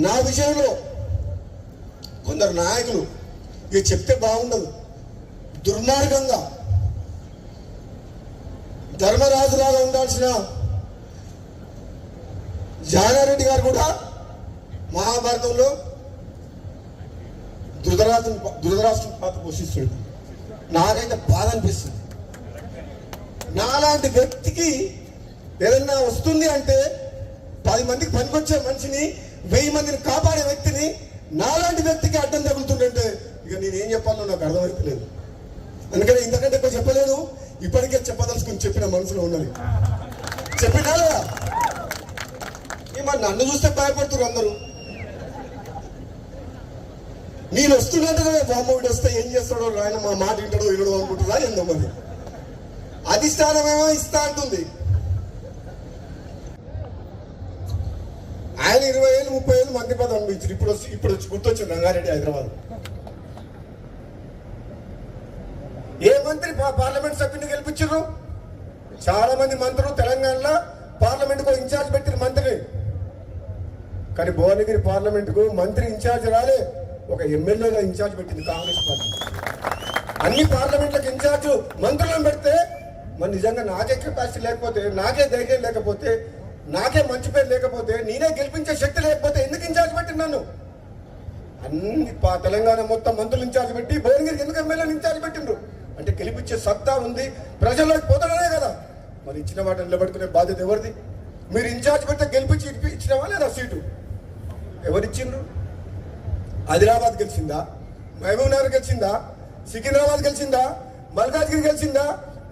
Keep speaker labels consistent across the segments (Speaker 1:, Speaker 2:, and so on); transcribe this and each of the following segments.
Speaker 1: నా విషయంలో కొందరు నాయకులు ఇది చెప్తే బాగుండదు, దుర్మార్గంగా ధర్మరాజులాగా ఉండాల్సిన జానారెడ్డి గారు కూడా మహాభారతంలో ధృతరాష్ట్రం పాత్ర పోషిస్తాడు. నాకైతే బాధ అనిపిస్తుంది. నాలాంటి వ్యక్తికి ఏదన్నా వస్తుంది అంటే 10 మందికి పనికొచ్చే మనిషిని 1000 మందిని కాపాడే వ్యక్తిని నాలాంటి వ్యక్తికి అడ్డం తగులుతుందంటే ఇక నేనేం చెప్పాలో నాకు అర్థమైతలేదు. అందుకని ఇంతకంటే ఎక్కువ చెప్పలేదు. ఇప్పటికే చెప్పదలుచుకుని చెప్పిన మనసులో ఉన్నది చెప్పినా మరి నన్ను చూస్తే భయపడుతున్నారు అందరూ. నేను వస్తున్నట్టుగా బామ్మోడు వస్తే ఏం చేస్తాడో ఆయన మా మాట వింటాడో వినడో అనుకుంటున్నా ఎంతో మంది. అధిష్టానమేమో ఇస్తా అంటుంది. ఆయన 20 ఏళ్ళు 30 ఏళ్ళు మంత్రి పదవి అనిపించారు. ఇప్పుడు వచ్చి గుర్తొచ్చింది రంగారెడ్డి హైదరాబాద్. ఏ మంత్రి పార్లమెంట్ సభ్యుని గెలిపించారు? చాలా మంది మంత్రులు తెలంగాణలో పార్లమెంట్ కు ఇన్ఛార్జ్ పెట్టిన మంత్రిని. కానీ భువనగిరి పార్లమెంట్ కు మంత్రి ఇన్ఛార్జ్ రాలే, ఒక ఎమ్మెల్యేగా ఇన్ఛార్జ్ పెట్టింది కాంగ్రెస్ పార్టీ. అన్ని పార్లమెంట్లకు ఇన్ఛార్జ్ మంత్రులను పెడితే మరి నిజంగా నాకే కెపాసిటీ లేకపోతే, నాకే ధైర్యం లేకపోతే, నాకే మంచి పేరు లేకపోతే, నేనే గెలిపించే శక్తి లేకపోతే ఎందుకు ఇన్ఛార్జ్ పెట్టింది నన్ను? అన్ని తెలంగాణ మొత్తం మంత్రులు ఇన్ఛార్జ్ పెట్టి భువనగిరికి ఎందుకు ఎమ్మెల్యేలు ఇన్ఛార్జ్ పెట్టిండ్రు? అంటే గెలిపించే సత్తా ఉంది, ప్రజల్లోకి పోతాడనే కదా. మరి ఇచ్చిన వాటిని నిలబెట్టుకునే బాధ్యత ఎవరిది? మీరు ఇన్ఛార్జ్ పెడితే గెలిపించి ఇచ్చినవా లేదా సీటు? ఎవరిచ్చిండ్రు? ఆదిలాబాద్ గెలిచిందా? మహబూబ్ నగర్ గెలిచిందా? సికింద్రాబాద్ గెలిచిందా? మల్కాజ్గిరి గెలిచిందా?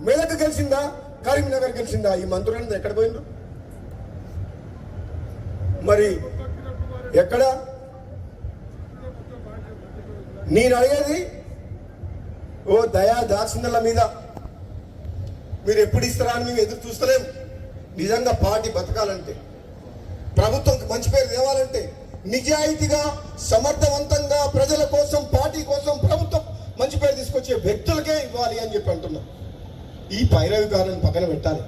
Speaker 1: మేదక్ గెలిచిందా? కరీంనగర్ గెలిచిందా? ఈ మంత్రులను ఎక్కడ పోయిండ్రు? మరి ఎక్కడ? నేను అడిగేది ఓ దయా దాక్షిణ్యాల మీద మీరు ఎప్పుడు ఇస్తారా అని మేము ఎదురు చూస్తలేము. నిజంగా పార్టీ బతకాలంటే, ప్రభుత్వం మంచి పేరు తేవాలంటే నిజాయితీగా సమర్థవంతంగా ప్రజల కోసం, పార్టీ కోసం, ప్రభుత్వం మంచి పేరు తీసుకొచ్చే వ్యక్తులకే ఇవ్వాలి అని చెప్పి అంటున్నాం. ఈ పైరవికారాన్ని పక్కన పెట్టాలి.